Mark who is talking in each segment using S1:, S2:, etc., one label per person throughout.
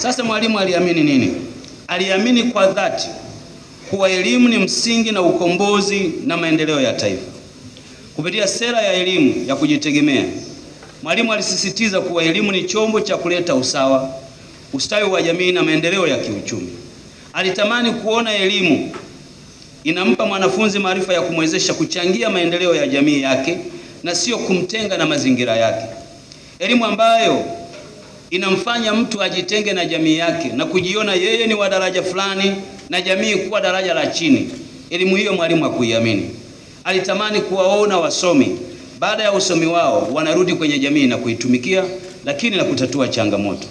S1: Sasa Mwalimu aliamini nini? Aliamini kwa dhati kuwa elimu ni msingi na ukombozi na maendeleo ya taifa. Kupitia sera ya elimu ya kujitegemea, Mwalimu alisisitiza kuwa elimu ni chombo cha kuleta usawa, ustawi wa jamii na maendeleo ya kiuchumi. Alitamani kuona elimu inampa mwanafunzi maarifa ya kumwezesha kuchangia maendeleo ya jamii yake na sio kumtenga na mazingira yake. Elimu ambayo inamfanya mtu ajitenge na jamii yake na kujiona yeye ni wa daraja fulani na jamii kuwa daraja la chini. Elimu hiyo Mwalimu hakuiamini. Alitamani kuwaona wasomi baada ya usomi wao wanarudi kwenye jamii na kuitumikia, lakini na kutatua changamoto.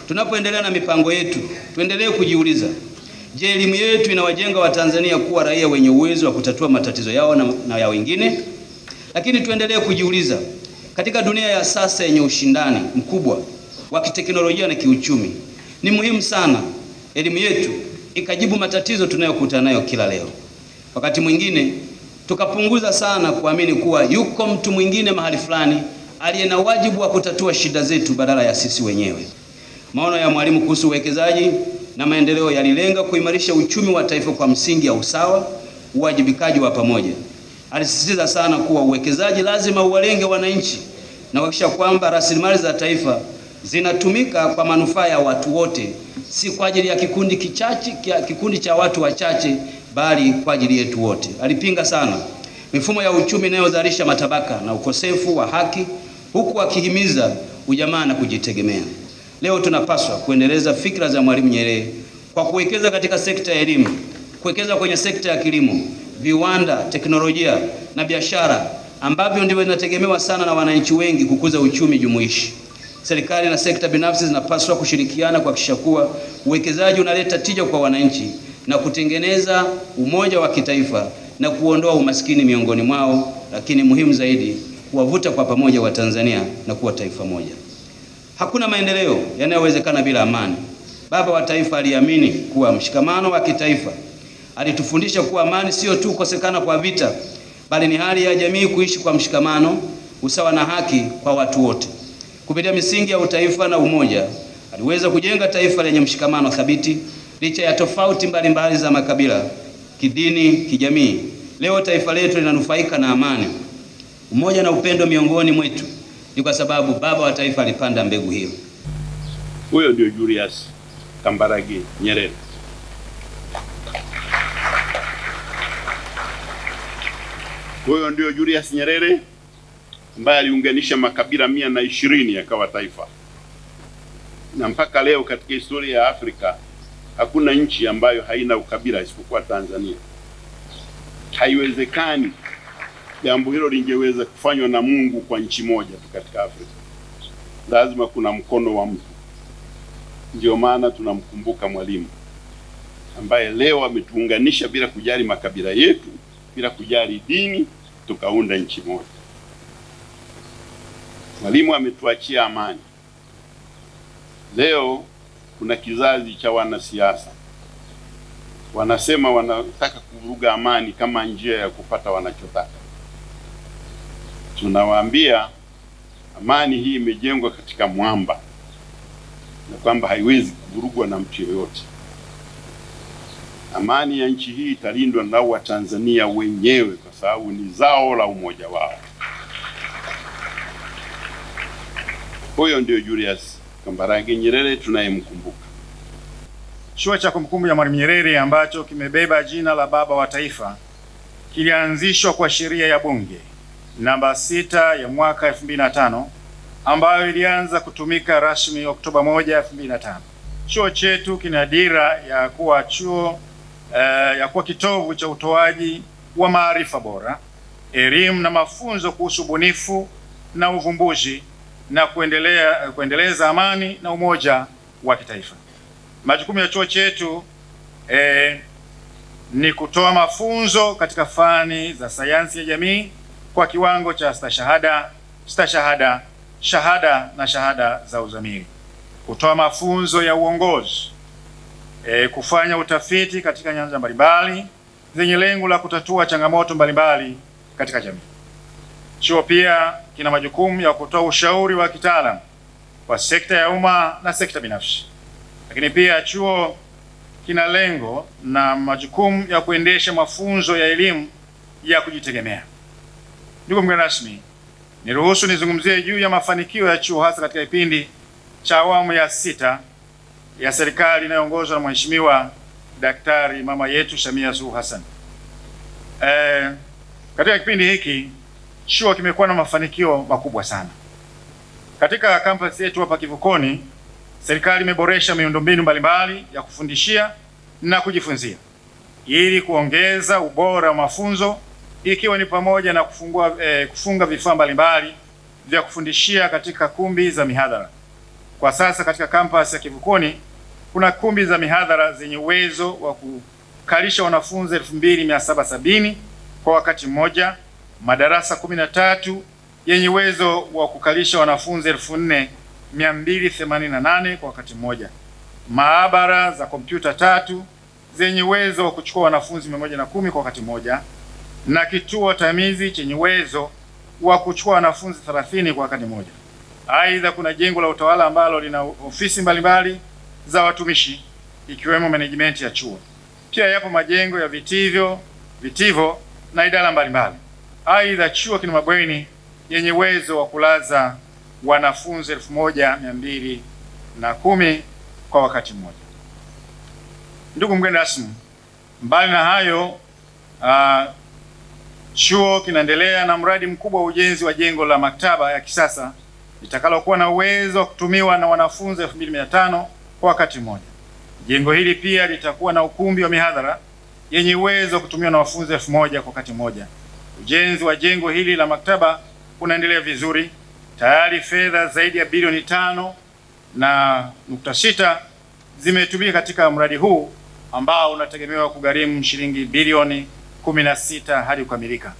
S1: Tunapoendelea na mipango yetu, tuendelee kujiuliza, je, elimu yetu inawajenga Watanzania kuwa raia wenye uwezo wa kutatua matatizo yao na ya wengine? Lakini tuendelee kujiuliza, katika dunia ya sasa yenye ushindani mkubwa wa kiteknolojia na kiuchumi, ni muhimu sana elimu yetu ikajibu matatizo tunayokutana nayo kila leo. Wakati mwingine tukapunguza sana kuamini kuwa yuko mtu mwingine mahali fulani aliye na wajibu wa kutatua shida zetu badala ya sisi wenyewe. Maono ya Mwalimu kuhusu uwekezaji na maendeleo yalilenga kuimarisha uchumi wa taifa kwa msingi ya usawa, uwajibikaji wa pamoja. Alisisitiza sana kuwa uwekezaji lazima uwalenge wananchi na kuhakikisha kwamba rasilimali za taifa zinatumika kwa manufaa ya watu wote, si kwa ajili ya kikundi cha watu wachache, bali kwa ajili yetu wote. Alipinga sana mifumo ya uchumi inayozalisha matabaka na ukosefu wa haki, huku akihimiza ujamaa na kujitegemea. Leo tunapaswa kuendeleza fikra za Mwalimu Nyerere kwa kuwekeza katika sekta ya elimu, kuwekeza kwenye sekta ya kilimo, viwanda, teknolojia na biashara ambavyo ndivyo vinategemewa sana na wananchi wengi kukuza uchumi jumuishi. Serikali na sekta binafsi zinapaswa kushirikiana kuhakikisha kuwa uwekezaji unaleta tija kwa wananchi na kutengeneza umoja wa kitaifa na kuondoa umaskini miongoni mwao, lakini muhimu zaidi, kuwavuta kwa pamoja Watanzania na kuwa taifa moja. Hakuna maendeleo yanayowezekana bila amani. Baba wa taifa aliamini kuwa mshikamano wa kitaifa. Alitufundisha kuwa amani sio tu kukosekana kwa vita, bali ni hali ya jamii kuishi kwa mshikamano, usawa na haki kwa watu wote. Kupitia misingi ya utaifa na umoja, aliweza kujenga taifa lenye mshikamano thabiti licha ya tofauti mbalimbali za makabila, kidini, kijamii. Leo taifa letu linanufaika na amani, umoja na upendo miongoni mwetu. Ni kwa sababu baba wa taifa alipanda mbegu hiyo.
S2: Huyo ndio Julius Kambarage Nyerere. Huyo ndio Julius Nyerere ambaye aliunganisha makabila 120 yakawa taifa. Na mpaka leo katika historia ya Afrika hakuna nchi ambayo haina ukabila isipokuwa Tanzania. Haiwezekani jambo hilo lingeweza kufanywa na Mungu kwa nchi moja tu katika Afrika. Lazima kuna mkono wa mtu. Ndio maana tunamkumbuka Mwalimu ambaye leo ametuunganisha bila kujali makabila yetu, bila kujali dini, tukaunda nchi moja. Mwalimu ametuachia amani. Leo kuna kizazi cha wanasiasa wanasema wanataka kuvuruga amani kama njia ya kupata wanachotaka. Tunawaambia amani hii imejengwa katika mwamba na kwamba haiwezi kuvurugwa na mtu yeyote. Amani ya nchi hii italindwa na Watanzania wenyewe kwa sababu ni zao la umoja wao. Huyo ndio Julius Kambarage Nyerere tunayemkumbuka.
S3: Chuo cha kumbukumbu ya Mwalimu Nyerere ambacho kimebeba jina la baba wa taifa kilianzishwa kwa sheria ya Bunge namba 6 ya mwaka 2005 ambayo ilianza kutumika rasmi Oktoba 1, 2005. Chuo chetu kina dira ya kuwa kitovu cha utoaji wa maarifa bora, elimu na mafunzo kuhusu ubunifu na uvumbuzi na kuendeleza amani na umoja wa kitaifa. Majukumu ya chuo chetu ni kutoa mafunzo katika fani za sayansi ya jamii kwa kiwango cha stashahada, shahada na shahada za uzamili. Kutoa mafunzo ya uongozi, kufanya utafiti katika nyanja mbalimbali zenye lengo la kutatua changamoto mbalimbali katika jamii. Chuo pia kina majukumu ya kutoa ushauri wa kitaalamu kwa sekta ya umma na sekta binafsi. Lakini pia chuo kina lengo na majukumu ya kuendesha mafunzo ya elimu ya kujitegemea. Ndugu mgeni rasmi, niruhusu nizungumzie juu ya mafanikio ya chuo hasa katika kipindi cha awamu ya 6 ya serikali inayoongozwa na Mheshimiwa Daktari mama yetu Samia Suluhu Hassan. Katika kipindi hiki chuo kimekuwa na mafanikio makubwa sana. Katika kampasi yetu hapa Kivukoni, serikali imeboresha miundombinu mbalimbali ya kufundishia na kujifunzia ili kuongeza ubora wa mafunzo, ikiwa ni pamoja na kufunga vifaa mbalimbali vya kufundishia katika kumbi za mihadhara. Kwa sasa katika kampasi ya Kivukoni kuna kumbi za mihadhara zenye uwezo wa kukalisha wanafunzi 2770 kwa wakati mmoja, madarasa 13 yenye uwezo wa kukalisha wanafunzi 4288 kwa wakati mmoja, maabara za kompyuta 3 zenye uwezo wa kuchukua wanafunzi 110 kwa wakati mmoja, na kituo tamizi chenye uwezo wa kuchukua wanafunzi 30 kwa wakati mmoja. Aidha, kuna jengo la utawala ambalo lina ofisi mbalimbali za watumishi ikiwemo management ya chuo. Pia yapo majengo ya vitivo na idara mbalimbali. Aidha, chuo kina mabweni yenye uwezo wa kulaza wanafunzi 1210 kwa wakati mmoja. Ndugu mgeni rasmi, mbali na hayo, chuo kinaendelea na mradi mkubwa wa ujenzi wa jengo la maktaba ya kisasa litakalokuwa na uwezo wa kutumiwa na wanafunzi 2500 kwa wakati mmoja. Jengo hili pia litakuwa na ukumbi wa mihadhara yenye uwezo wa kutumiwa na wanafunzi 1000 kwa wakati mmoja. Ujenzi wa jengo hili la maktaba unaendelea vizuri. Tayari fedha zaidi ya bilioni 5.6 zimetumika katika mradi huu ambao unategemewa kugharimu shilingi bilioni 16 hadi kukamilika.